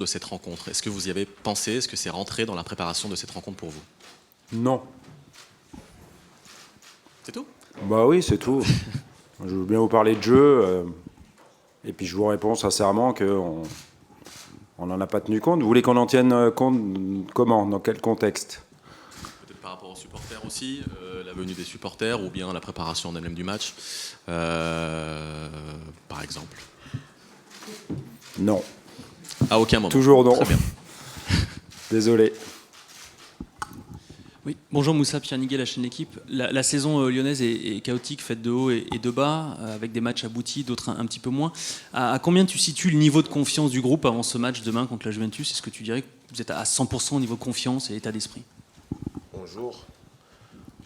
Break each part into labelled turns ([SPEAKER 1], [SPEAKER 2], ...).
[SPEAKER 1] de cette rencontre. Est-ce que vous y avez pensé? Est-ce que c'est rentré dans la préparation de cette rencontre pour vous?
[SPEAKER 2] Non.
[SPEAKER 1] C'est tout?
[SPEAKER 2] Bah oui, c'est tout. Je veux bien vous parler de jeu, et puis je vous réponds sincèrement qu'on n'en a pas tenu compte. Vous voulez qu'on en tienne compte comment? Dans quel contexte?
[SPEAKER 1] Peut-être par rapport aux supporters aussi, la venue des supporters ou bien la préparation en elle-même du match, par exemple.
[SPEAKER 2] Non.
[SPEAKER 1] À aucun moment.
[SPEAKER 2] Toujours non.
[SPEAKER 1] Très bien.
[SPEAKER 2] Désolé.
[SPEAKER 3] Oui, bonjour Moussa, Pierre Niguet, la chaîne L'équipe. La saison lyonnaise est chaotique, faite de haut et de bas, avec des matchs aboutis, d'autres un petit peu moins. À combien tu situes le niveau de confiance du groupe avant ce match demain contre la Juventus? Est-ce que tu dirais que vous êtes à 100% au niveau confiance et état d'esprit?
[SPEAKER 4] Bonjour.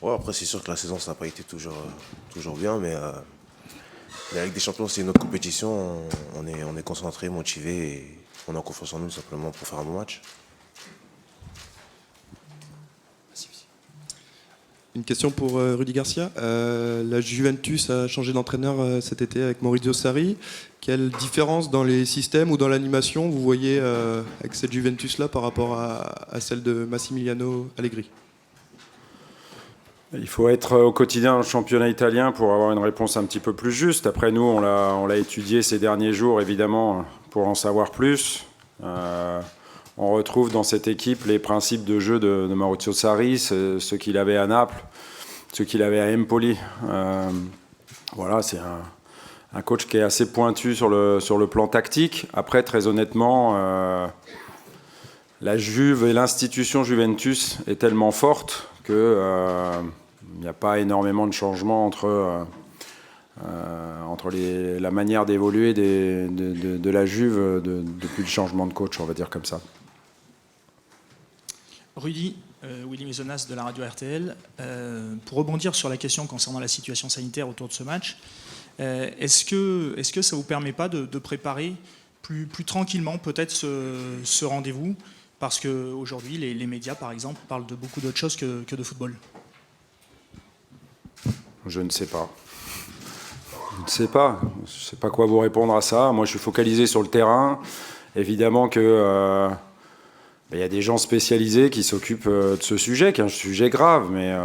[SPEAKER 4] Ouais, après, c'est sûr que la saison, ça n'a pas été toujours bien, mais la Ligue des Champions, c'est une autre compétition. On est concentré, motivé et on a confiance en nous simplement pour faire un bon match.
[SPEAKER 5] Une question pour Rudy Garcia. La Juventus a changé d'entraîneur cet été avec Maurizio Sarri. Quelle différence dans les systèmes ou dans l'animation vous voyez avec cette Juventus-là par rapport à celle de Massimiliano Allegri?
[SPEAKER 2] Il faut être au quotidien dans le championnat italien pour avoir une réponse un petit peu plus juste. Après, nous, on l'a étudié ces derniers jours, évidemment, pour en savoir plus. On retrouve dans cette équipe les principes de jeu de Maurizio Sarri, ceux qu'il avait à Naples, ceux qu'il avait à Empoli. Voilà, c'est un coach qui est assez pointu sur le plan tactique. Après, très honnêtement, la Juve et l'institution Juventus est tellement forte que il n'y a pas énormément de changements entre la manière d'évoluer de la Juve depuis le changement de coach, on va dire comme ça.
[SPEAKER 6] Rudy, Willy Maisonas de la radio RTL. Pour rebondir sur la question concernant la situation sanitaire autour de ce match, est-ce que ça ne vous permet pas de préparer plus tranquillement peut-être ce rendez-vous? Parce qu'aujourd'hui, les médias, par exemple, parlent de beaucoup d'autres choses que de football.
[SPEAKER 2] Je ne sais pas. Je ne sais pas. Je ne sais pas quoi vous répondre à ça. Moi, je suis focalisé sur le terrain. Évidemment que il y a des gens spécialisés qui s'occupent de ce sujet, qui est un sujet grave, mais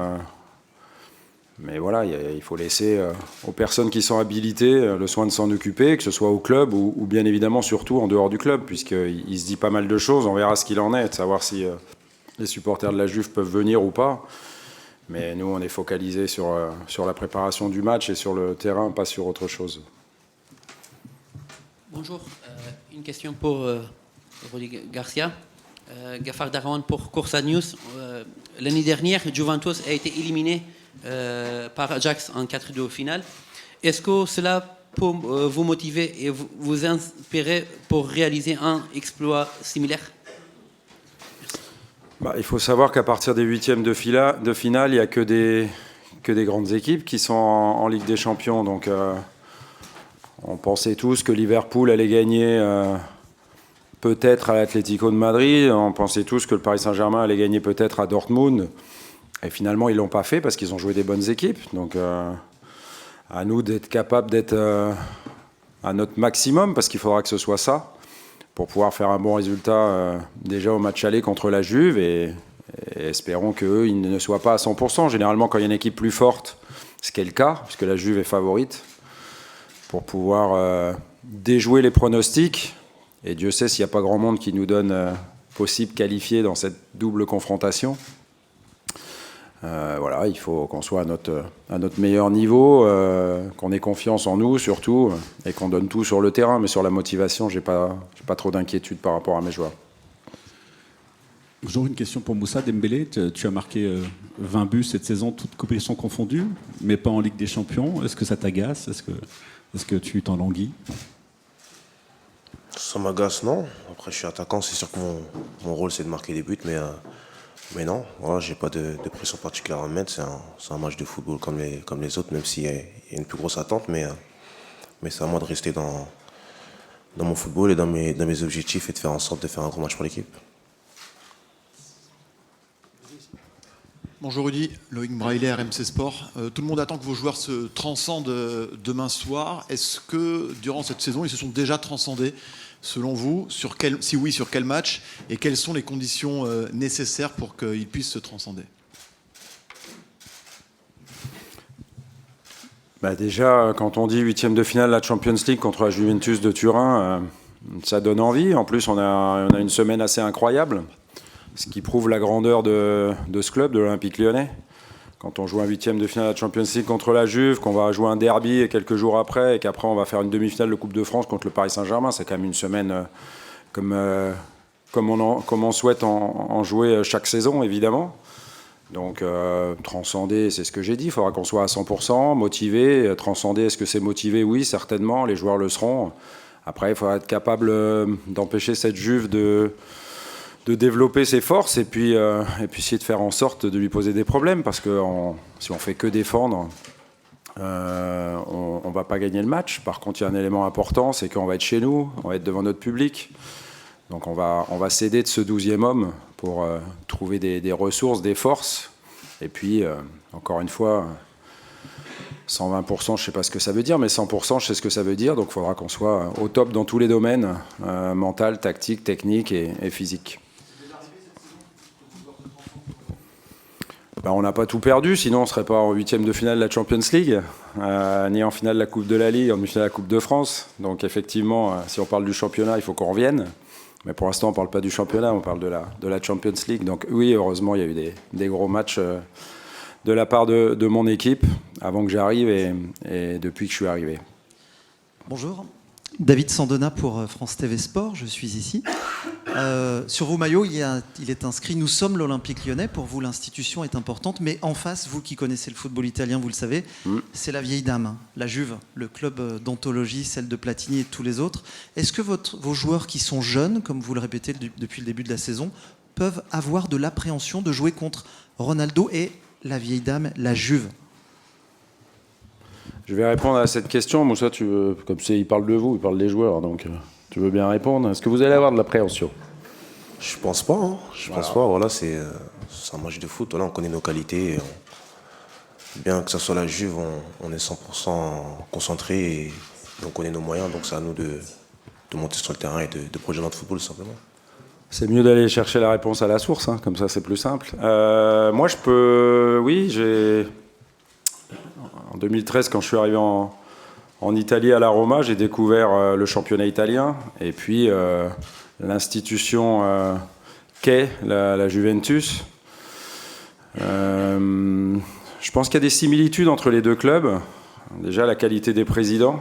[SPEAKER 2] voilà, il faut laisser aux personnes qui sont habilitées le soin de s'en occuper, que ce soit au club ou bien évidemment surtout en dehors du club, puisqu'il se dit pas mal de choses. On verra ce qu'il en est, de savoir si les supporters de la Juve peuvent venir ou pas. Mais nous, on est focalisé sur la préparation du match et sur le terrain, pas sur autre chose.
[SPEAKER 7] Bonjour, une question pour Rudy Garcia. Gafar Darwan pour Corsa News. L'année dernière, Juventus a été éliminé par Ajax en 4-2 au final. Est-ce que cela peut vous motiver et vous inspirer pour réaliser un exploit similaire?
[SPEAKER 2] Il faut savoir qu'à partir des huitièmes de finale, il n'y a que des grandes équipes qui sont en Ligue des Champions. Donc, on pensait tous que Liverpool allait gagner peut-être à l'Atlético de Madrid. On pensait tous que le Paris Saint-Germain allait gagner peut-être à Dortmund. Et finalement, ils ne l'ont pas fait parce qu'ils ont joué des bonnes équipes. Donc, à nous d'être capables d'être à notre maximum, parce qu'il faudra que ce soit ça, pour pouvoir faire un bon résultat déjà au match aller contre la Juve. Et espérons qu'eux, ils ne soient pas à 100%. Généralement, quand il y a une équipe plus forte, ce qui est le cas, puisque la Juve est favorite, pour pouvoir déjouer les pronostics. Et Dieu sait s'il n'y a pas grand monde qui nous donne possible qualifié dans cette double confrontation. Voilà, il faut qu'on soit à notre meilleur niveau, qu'on ait confiance en nous surtout, et qu'on donne tout sur le terrain. Mais sur la motivation, j'ai pas trop d'inquiétude par rapport à mes joueurs.
[SPEAKER 8] Bonjour, une question pour Moussa Dembélé. Tu as marqué 20 buts cette saison, toutes compétitions confondues, mais pas en Ligue des Champions. Est-ce que ça t'agace? Est-ce que tu t'en languis?
[SPEAKER 4] Ça m'agace, non. Après, je suis attaquant, c'est sûr que mon rôle, c'est de marquer des buts, mais non, voilà, j'ai pas de pression particulière à me mettre. C'est un match de football comme les autres, même s'il y a une plus grosse attente, mais c'est à moi de rester dans mon football et dans mes objectifs et de faire en sorte de faire un gros match pour l'équipe.
[SPEAKER 9] Bonjour Rudy, Loïc Braillet, RMC Sport. Tout le monde attend que vos joueurs se transcendent demain soir. Est-ce que durant cette saison, ils se sont déjà transcendés selon vous, si oui, sur quel match, et quelles sont les conditions nécessaires pour qu'il puisse se transcender?
[SPEAKER 2] Déjà, quand on dit 8e de finale de la Champions League contre la Juventus de Turin, ça donne envie. En plus, on a une semaine assez incroyable, ce qui prouve la grandeur de ce club, de l'Olympique Lyonnais. Quand on joue un 8e de finale de la Champions League contre la Juve, qu'on va jouer un derby quelques jours après, et qu'après on va faire une demi-finale de Coupe de France contre le Paris Saint-Germain, c'est quand même une semaine comme on souhaite en jouer chaque saison, évidemment. Donc transcender, c'est ce que j'ai dit, il faudra qu'on soit à 100%, motivé. Transcender, est-ce que c'est motivé? Oui, certainement, les joueurs le seront. Après, il faudra être capable d'empêcher cette Juve de développer ses forces et puis essayer de faire en sorte de lui poser des problèmes, parce que si on fait que défendre, on ne va pas gagner le match. Par contre, il y a un élément important, c'est qu'on va être chez nous, on va être devant notre public. Donc on va s'aider de ce 12e homme pour trouver des ressources, des forces. Et puis, encore une fois, 120%, je ne sais pas ce que ça veut dire, mais 100%, je sais ce que ça veut dire. Donc il faudra qu'on soit au top dans tous les domaines, mental, tactique, technique et physique. On n'a pas tout perdu, sinon on ne serait pas en 8e de finale de la Champions League, ni en finale de la Coupe de la Ligue, en demi-finale de la Coupe de France. Donc effectivement, si on parle du championnat, il faut qu'on revienne. Mais pour l'instant, on ne parle pas du championnat, on parle de la Champions League. Donc oui, heureusement, il y a eu des gros matchs de la part de mon équipe avant que j'arrive et depuis que je suis arrivé.
[SPEAKER 10] Bonjour, David Sandona pour France TV Sport, je suis ici. Sur vos maillots, il est inscrit « Nous sommes l'Olympique Lyonnais ». Pour vous, l'institution est importante, mais en face, vous qui connaissez le football italien, vous le savez, c'est la vieille dame, la Juve, le club d'anthologie, celle de Platini et de tous les autres. Est-ce que vos joueurs qui sont jeunes, comme vous le répétez depuis le début de la saison, peuvent avoir de l'appréhension de jouer contre Ronaldo et la vieille dame, la Juve?
[SPEAKER 2] Je vais répondre à cette question. Moussa, comme il parle de vous, il parle des joueurs, donc tu veux bien répondre. Est-ce que vous allez avoir de l'appréhension?
[SPEAKER 4] Je pense pas. Je pense pas. Voilà, c'est un match de foot. Voilà, on connaît nos qualités. Bien que ce soit la Juve, on est 100% concentré et on connaît nos moyens. Donc c'est à nous de monter sur le terrain et de projeter notre football, simplement.
[SPEAKER 2] C'est mieux d'aller chercher la réponse à la source, comme ça c'est plus simple. Moi, en 2013, quand je suis arrivé en Italie à la Roma, j'ai découvert le championnat italien et puis l'institution qu'est la Juventus. Je pense qu'il y a des similitudes entre les deux clubs. Déjà, la qualité des présidents,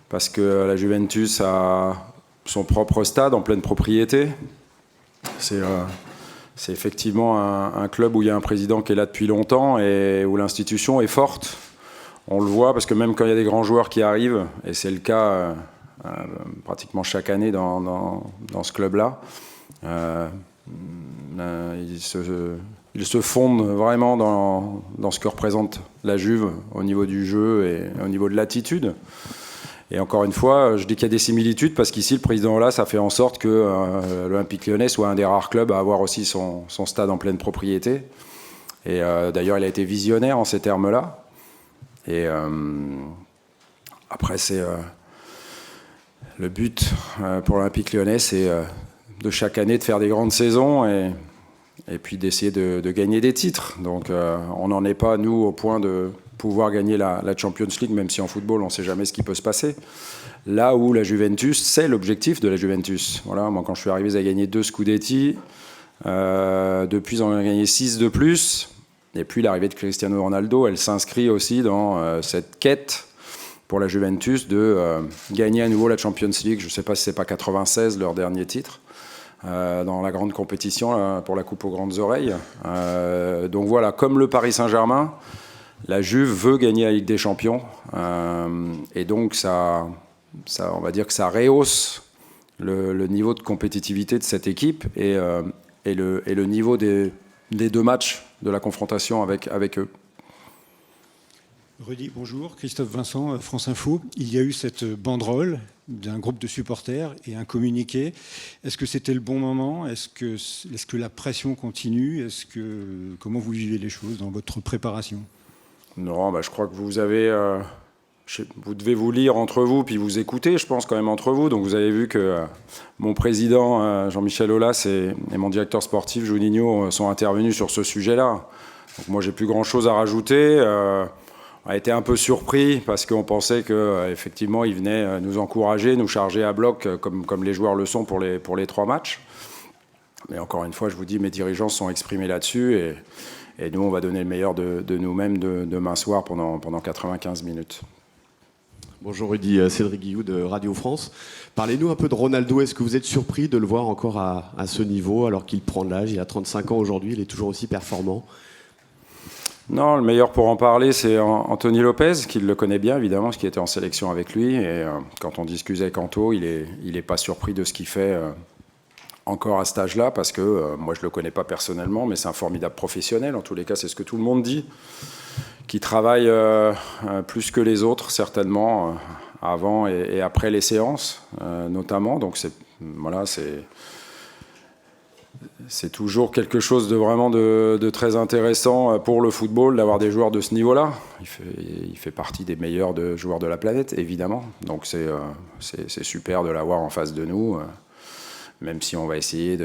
[SPEAKER 2] parce que la Juventus a son propre stade en pleine propriété. C'est effectivement un club où il y a un président qui est là depuis longtemps et où l'institution est forte. On le voit parce que même quand il y a des grands joueurs qui arrivent, et c'est le cas pratiquement chaque année dans ce club-là, ils se fondent vraiment dans ce que représente la Juve au niveau du jeu et au niveau de l'attitude. Et encore une fois, je dis qu'il y a des similitudes parce qu'ici, le président Aulas a fait en sorte que l'Olympique Lyonnais soit un des rares clubs à avoir aussi son stade en pleine propriété. Et d'ailleurs, il a été visionnaire en ces termes-là. Et après, c'est le but pour l'Olympique Lyonnais, c'est de chaque année de faire des grandes saisons et puis d'essayer de gagner des titres. Donc on n'en est pas, nous, au point de pouvoir gagner la Champions League, même si en football, on ne sait jamais ce qui peut se passer. Là où la Juventus, c'est l'objectif de la Juventus. Voilà, moi, quand je suis arrivé, ils avaient gagné 2 Scudetti. Depuis, ils en ont gagné 6 de plus. Et puis, l'arrivée de Cristiano Ronaldo, elle s'inscrit aussi dans cette quête pour la Juventus de gagner à nouveau la Champions League. Je ne sais pas si ce n'est pas 96, leur dernier titre. Dans la grande compétition pour la Coupe aux grandes oreilles. Donc voilà, comme le Paris Saint-Germain, la Juve veut gagner la Ligue des Champions. Et donc ça, on va dire que ça rehausse le niveau de compétitivité de cette équipe et le niveau des 2 matchs de la confrontation avec eux.
[SPEAKER 11] Rudy, bonjour. Christophe Vincent, France Info. Il y a eu cette banderole d'un groupe de supporters et un communiqué. Est-ce que c'était le bon moment? Est-ce que la pression continue? Comment vous vivez les choses dans votre préparation?
[SPEAKER 2] Non, je crois que vous avez vous devez vous lire entre vous, puis vous écouter, je pense, quand même entre vous. Donc vous avez vu que mon président, Jean-Michel Aulas, et mon directeur sportif, Juninho, sont intervenus sur ce sujet-là. Donc moi, j'ai plus grand-chose à rajouter. On a été un peu surpris parce qu'on pensait qu'effectivement, ils venaient nous encourager, nous charger à bloc, comme les joueurs le sont pour les 3 matchs. Mais encore une fois, je vous dis, mes dirigeants se sont exprimés là-dessus et nous, on va donner le meilleur de nous-mêmes demain soir pendant 95 minutes.
[SPEAKER 12] Bonjour Rudy, Cédric Guillou de Radio France. Parlez-nous un peu de Ronaldo. Est-ce que vous êtes surpris de le voir encore à ce niveau alors qu'il prend de l'âge? Il a 35 ans aujourd'hui, il est toujours aussi performant.
[SPEAKER 2] Non, le meilleur pour en parler, c'est Anthony Lopez, qui le connaît bien évidemment, parce qu'il était en sélection avec lui. Et quand on discute avec Anto, il est pas surpris de ce qu'il fait encore à cet âge-là, parce que moi je le connais pas personnellement, mais c'est un formidable professionnel. En tous les cas, c'est ce que tout le monde dit, qui travaille plus que les autres certainement avant et après les séances notamment. Donc c'est toujours quelque chose de vraiment de très intéressant pour le football d'avoir des joueurs de ce niveau-là. Il fait partie des meilleurs joueurs de la planète, évidemment. Donc c'est super de l'avoir en face de nous, même si on va essayer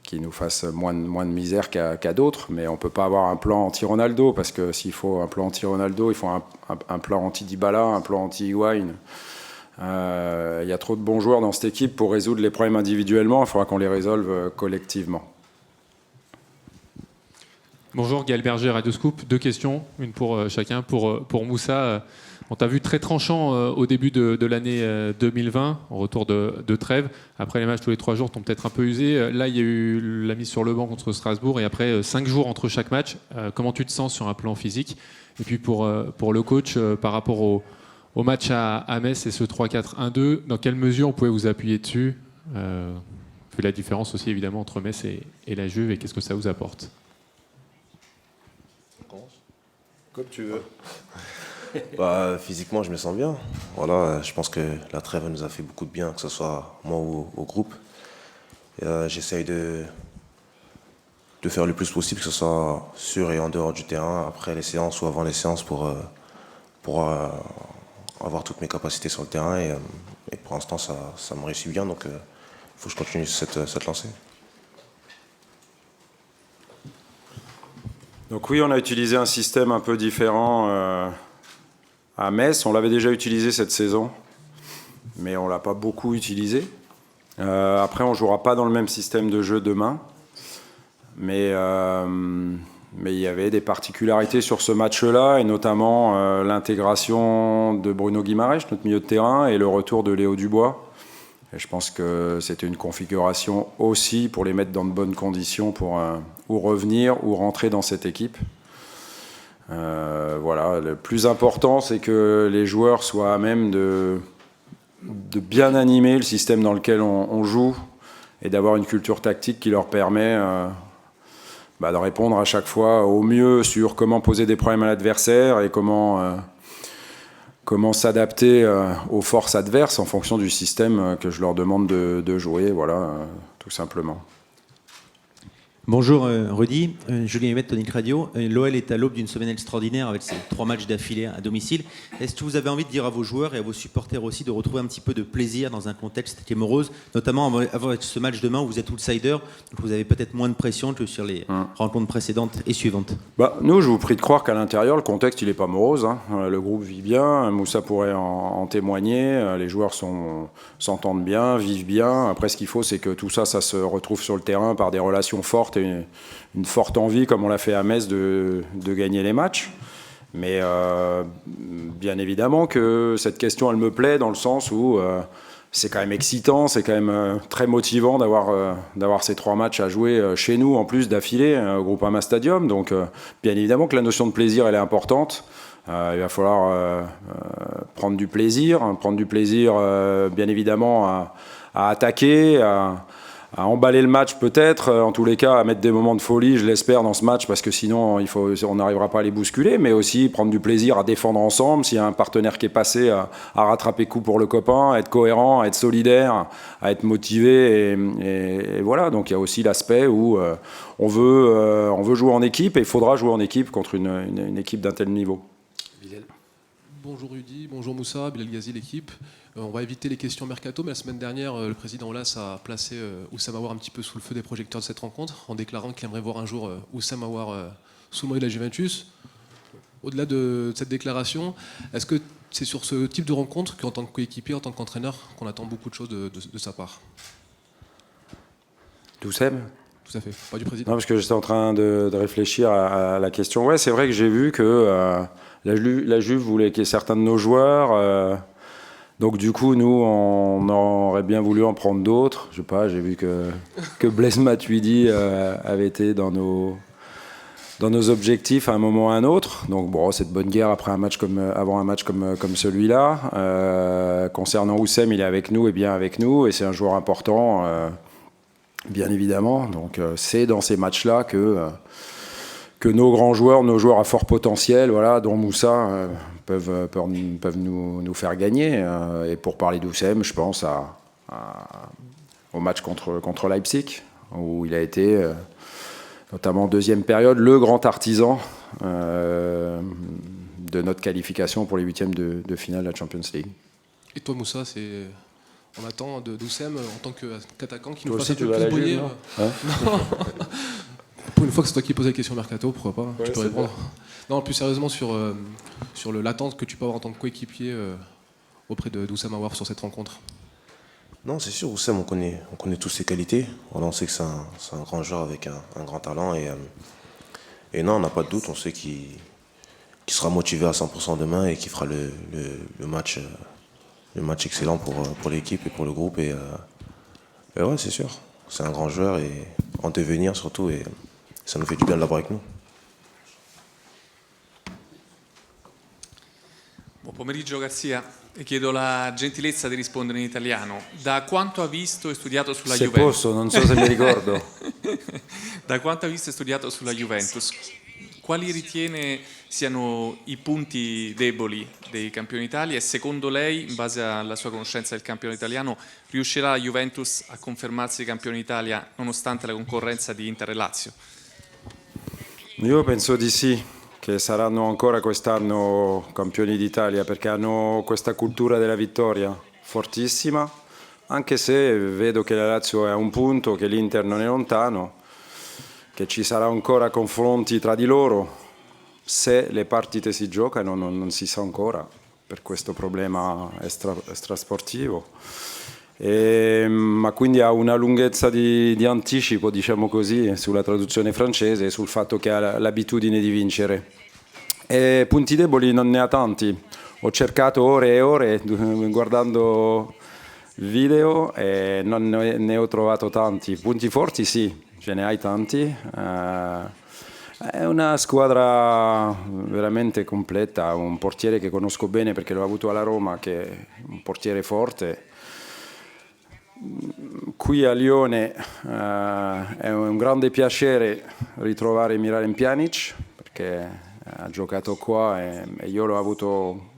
[SPEAKER 2] qu'il nous fasse moins de misère qu'à d'autres. Mais on ne peut pas avoir un plan anti-Ronaldo, parce que s'il faut un plan anti-Ronaldo, il faut un plan anti-Dybala, un plan anti-Higuaín. Il y a trop de bons joueurs dans cette équipe pour résoudre les problèmes individuellement. Il faudra qu'on les résolve collectivement.
[SPEAKER 13] Bonjour, Gaël Berger, Radio Scoop. 2 questions, une pour chacun. Pour Moussa, on t'a vu très tranchant au début de l'année 2020, au retour de trêve. Après les matchs tous les 3 jours, t'ont peut-être un peu usé. Là, il y a eu la mise sur le banc contre Strasbourg et après 5 jours entre chaque match. Comment tu te sens sur un plan physique? Et puis pour le coach, par rapport au match à Metz et ce 3-4-1-2, dans quelle mesure vous pouvez vous appuyer dessus, vu la différence aussi évidemment entre Metz et la Juve, et qu'est-ce que ça vous apporte?
[SPEAKER 4] Comme tu veux. Physiquement, je me sens bien. Voilà, je pense que la trêve nous a fait beaucoup de bien, que ce soit moi ou au groupe. J'essaye de faire le plus possible, que ce soit sur et en dehors du terrain, après les séances ou avant les séances, pour avoir toutes mes capacités sur le terrain. Et pour l'instant, ça me réussit bien. Donc, il faut que je continue cette lancée.
[SPEAKER 2] Donc oui, on a utilisé un système un peu différent à Metz. On l'avait déjà utilisé cette saison, mais on ne l'a pas beaucoup utilisé. Après, on ne jouera pas dans le même système de jeu demain. Mais il y avait des particularités sur ce match-là, et notamment l'intégration de Bruno Guimaraes, notre milieu de terrain, et le retour de Léo Dubois. Et je pense que c'était une configuration aussi pour les mettre dans de bonnes conditions pour ou revenir ou rentrer dans cette équipe. Voilà, le plus important, c'est que les joueurs soient à même de bien animer le système dans lequel on joue, et d'avoir une culture tactique qui leur permet de répondre à chaque fois au mieux sur comment poser des problèmes à l'adversaire et comment s'adapter aux forces adverses en fonction du système que je leur demande de jouer, voilà, tout simplement.
[SPEAKER 14] Bonjour Rudy, Julien Humet, Tonic Radio. L'OL est à l'aube d'une semaine extraordinaire avec ses 3 matchs d'affilée à domicile. Est-ce que vous avez envie de dire à vos joueurs et à vos supporters aussi de retrouver un petit peu de plaisir dans un contexte qui est morose, notamment avec ce match demain où vous êtes outsider, donc vous avez peut-être moins de pression que sur les rencontres précédentes et suivantes?
[SPEAKER 2] Nous, je vous prie de croire qu'à l'intérieur, le contexte, il n'est pas morose, hein. Le groupe vit bien, Moussa pourrait en témoigner, les joueurs s'entendent bien, vivent bien. Après, ce qu'il faut, c'est que tout ça se retrouve sur le terrain par des relations fortes et une forte envie, comme on l'a fait à Metz, de gagner les matchs. Mais bien évidemment que cette question, elle me plaît dans le sens où c'est quand même excitant, c'est quand même très motivant d'avoir ces 3 matchs à jouer chez nous, en plus d'affilée, au Groupama Stadium. Donc bien évidemment que la notion de plaisir, elle est importante. Il va falloir prendre du plaisir bien évidemment à attaquer, à emballer le match peut-être, en tous les cas à mettre des moments de folie, je l'espère, dans ce match, parce que sinon on n'arrivera pas à les bousculer, mais aussi prendre du plaisir à défendre ensemble, s'il y a un partenaire qui est passé, à rattraper coup pour le copain, à être cohérent, à être solidaire, à être motivé, et voilà. Donc il y a aussi l'aspect où on veut jouer en équipe, et il faudra jouer en équipe contre une équipe d'un tel niveau.
[SPEAKER 15] Bonjour Rudy, bonjour Moussa, Bilal Ghazi, l'équipe. On va éviter les questions mercato, mais la semaine dernière, le président Olas a placé Oussama Aouar un petit peu sous le feu des projecteurs de cette rencontre, en déclarant qu'il aimerait voir un jour Oussama Aouar sous le maillot de la Juventus. Au-delà de cette déclaration, est-ce que c'est sur ce type de rencontre qu'en tant que coéquipier, en tant qu'entraîneur, qu'on attend beaucoup de choses de sa part?
[SPEAKER 2] Doucem?
[SPEAKER 15] Tout à fait, pas du président.
[SPEAKER 2] Non, parce que j'étais en train de réfléchir à la question. Ouais, c'est vrai que j'ai vu que la Juve voulait qu'il y ait certains de nos joueurs. Donc du coup, nous, on aurait bien voulu en prendre d'autres. Je sais pas, j'ai vu que Blaise Matuidi avait été dans nos objectifs à un moment ou à un autre. Donc bon, c'est de bonne guerre avant un match comme celui-là. Concernant Oussem, il est avec nous et bien avec nous. Et c'est un joueur important, bien évidemment. Donc c'est dans ces matchs-là que nos grands joueurs, nos joueurs à fort potentiel, voilà, dont Moussa, peuvent nous faire gagner. Et pour parler d'Oussem, je pense au match contre Leipzig, où il a été, notamment en deuxième période, le grand artisan de notre qualification pour les huitièmes de finale de la Champions League.
[SPEAKER 15] Et toi Moussa, on attend d'Oussem en tant qu'attaquant qui nous
[SPEAKER 2] toi
[SPEAKER 15] fasse
[SPEAKER 2] aussi,
[SPEAKER 15] un peu
[SPEAKER 2] tu vas à
[SPEAKER 15] plus
[SPEAKER 2] la Juve,
[SPEAKER 15] briller.
[SPEAKER 2] non
[SPEAKER 15] Non. Pour une fois que c'est toi qui poses la question mercato, pourquoi pas,
[SPEAKER 2] ouais,
[SPEAKER 15] tu peux
[SPEAKER 2] c'est
[SPEAKER 15] répondre.
[SPEAKER 2] bon.
[SPEAKER 15] Non, plus sérieusement sur l'attente que tu peux avoir en tant que coéquipier auprès d'Oussama Aouar sur cette rencontre.
[SPEAKER 4] Non, c'est sûr, Oussem, on connaît tous ses qualités. On sait que c'est un grand joueur avec un grand talent. Et non, on n'a pas de doute, on sait qu'il sera motivé à 100% demain et qu'il fera le match excellent pour l'équipe et pour le groupe. Et ouais, c'est sûr, c'est un grand joueur et en devenir surtout. Et ça nous fait du bien de l'avoir avec nous.
[SPEAKER 16] Buon pomeriggio Garzia, chiedo la gentilezza di rispondere in italiano. Da quanto ha visto e studiato sulla
[SPEAKER 2] Se
[SPEAKER 16] Juventus?
[SPEAKER 2] posso, non so se mi ricordo.
[SPEAKER 16] Da quanto ha visto e studiato sulla Juventus, quali ritiene siano i punti deboli dei campioni d'Italia e secondo lei, in base alla sua conoscenza del campione italiano, riuscirà la Juventus a confermarsi campione d'Italia nonostante la concorrenza di Inter e Lazio?
[SPEAKER 2] Io penso di sì, che saranno ancora quest'anno campioni d'Italia perché hanno questa cultura della vittoria fortissima, anche se vedo che la Lazio è a un punto, che l'Inter non è lontano, che ci sarà ancora confronti tra di loro. Se le partite si giocano non si sa ancora per questo problema extrasportivo. Ma quindi ha una lunghezza di anticipo, diciamo così, sulla traduzione francese e sul fatto che ha l'abitudine di vincere. E punti deboli non ne ha tanti. Ho cercato ore e ore guardando video e non ne ho trovato tanti. Punti forti sì, ce ne hai tanti. È una squadra veramente completa, un portiere che conosco bene perché l'ho avuto alla Roma, che è un portiere forte. Qui a Lione è un grande piacere ritrovare Miralem Pjanic perché ha giocato qua e io l'ho avuto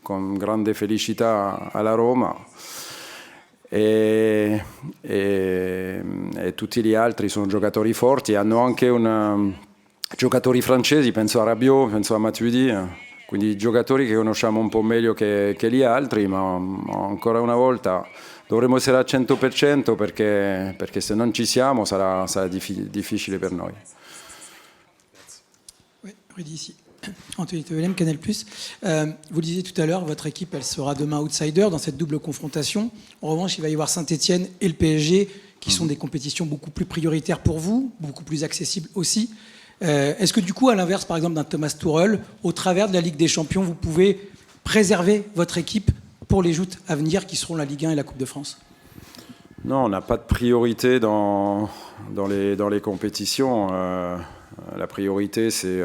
[SPEAKER 2] con grande felicità alla Roma e tutti gli altri sono giocatori forti, hanno anche giocatori francesi, penso a Rabiot, penso a Matuidi, quindi giocatori che conosciamo un po' meglio che gli altri, ma ancora una volta dovremo essere al 100% perché se non ci siamo sarà difficile per noi.
[SPEAKER 17] Oui, Rudy ici. Anthony Tevelem, Canal+. Vous le disiez tout à l'heure, votre équipe elle sera demain outsider dans cette double confrontation. En revanche, il va y avoir Saint-Etienne et le PSG qui sont des compétitions beaucoup plus prioritaires pour vous, beaucoup plus accessibles aussi. Est-ce que du coup, à l'inverse par exemple d'un Thomas Tuchel, au travers de la Ligue des Champions, vous pouvez préserver votre équipe pour les joutes à venir qui seront la Ligue 1 et la Coupe de France?
[SPEAKER 2] Non, on n'a pas de priorité dans les compétitions. La priorité, c'est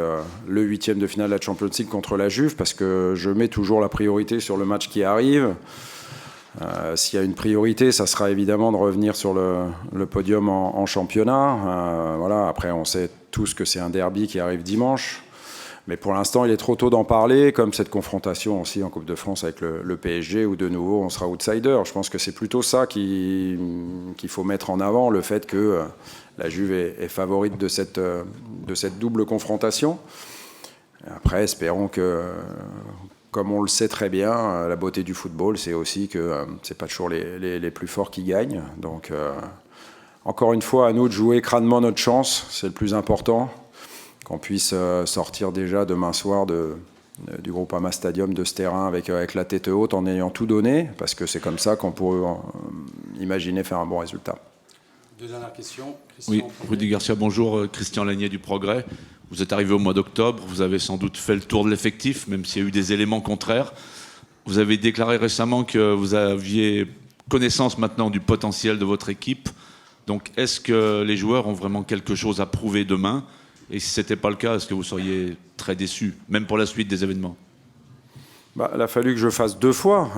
[SPEAKER 2] le huitième de finale de la Champions League contre la Juve, parce que je mets toujours la priorité sur le match qui arrive. S'il y a une priorité, ça sera évidemment de revenir sur le podium en championnat. Voilà. Après, on sait tous que c'est un derby qui arrive dimanche. Mais pour l'instant, il est trop tôt d'en parler, comme cette confrontation aussi en Coupe de France avec le PSG, où de nouveau on sera outsider. Je pense que c'est plutôt ça qu'il faut mettre en avant, le fait que la Juve est favorite de cette double confrontation. Après, espérons comme on le sait très bien, la beauté du football, c'est aussi que c'est pas toujours les plus forts qui gagnent. Donc, encore une fois, à nous de jouer crânement notre chance, c'est le plus important. Qu'on puisse sortir déjà demain soir du Groupama Stadium, de ce terrain, avec la tête haute, en ayant tout donné, parce que c'est comme ça qu'on pourrait imaginer faire un bon résultat.
[SPEAKER 18] Deux dernières questions.
[SPEAKER 19] Oui, Rudy Garcia, bonjour. Christian Lagnier du Progrès. Vous êtes arrivé au mois d'octobre, vous avez sans doute fait le tour de l'effectif, même s'il y a eu des éléments contraires. Vous avez déclaré récemment que vous aviez connaissance maintenant du potentiel de votre équipe. Donc, est-ce que les joueurs ont vraiment quelque chose à prouver demain ? Et si ce n'était pas le cas, est-ce que vous seriez très déçu, même pour la suite des événements ?
[SPEAKER 2] Il a fallu que je fasse 2 fois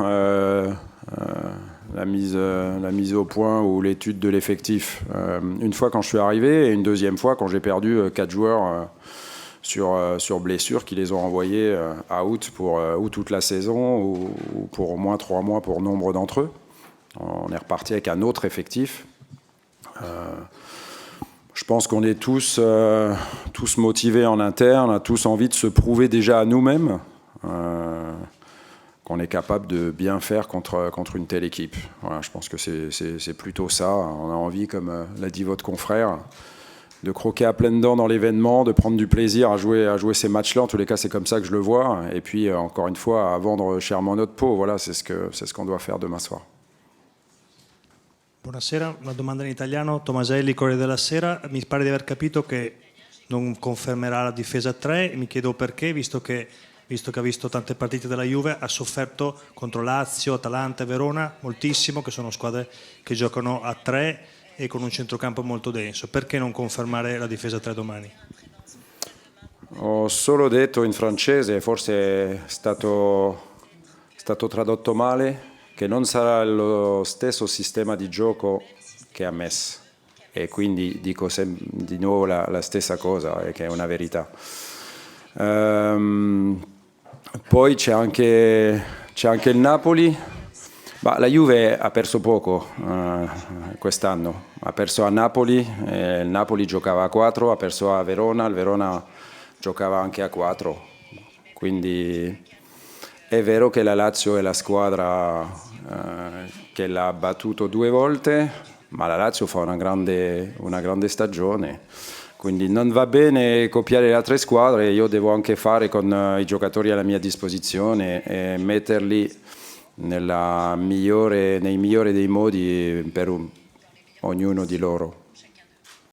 [SPEAKER 2] la mise au point ou l'étude de l'effectif. Une fois quand je suis arrivé et une deuxième fois quand j'ai perdu 4 joueurs sur blessure qui les ont envoyés out pour ou toute la saison ou pour au moins 3 mois pour nombre d'entre eux. On est reparti avec un autre effectif. Je pense qu'on est tous motivés en interne, on a tous envie de se prouver déjà à nous-mêmes qu'on est capable de bien faire contre une telle équipe. Voilà, je pense que c'est plutôt ça. On a envie, comme l'a dit votre confrère, de croquer à pleines dents dans l'événement, de prendre du plaisir à jouer ces matchs-là. En tous les cas, c'est comme ça que je le vois. Et puis, encore une fois, à vendre chèrement notre peau. Voilà, c'est ce qu'on doit faire demain soir.
[SPEAKER 20] Buonasera, una domanda in italiano. Tomaselli, Corriere della Sera. Mi pare di aver capito che non confermerà la difesa a 3. Mi chiedo perché, visto che ha visto tante partite della Juve, ha sofferto contro Lazio, Atalanta e Verona moltissimo, che sono squadre che giocano a 3 e con un centrocampo molto denso. Perché non confermare la difesa a 3 domani?
[SPEAKER 2] Ho solo detto in francese, forse è stato tradotto male, che non sarà lo stesso sistema di gioco che a Metz, e quindi dico di nuovo la stessa cosa, che è una verità. Poi c'è anche il Napoli. La Juve ha perso poco quest'anno, ha perso a Napoli, il Napoli giocava a 4, ha perso a Verona, il Verona giocava anche a 4, quindi è vero che la Lazio è la squadra che l'ha battuto 2 volte, ma la Lazio fa una grande stagione, quindi non va bene copiare le altre squadre, io devo anche fare con i giocatori alla mia disposizione e metterli nei migliori dei modi per ognuno di loro.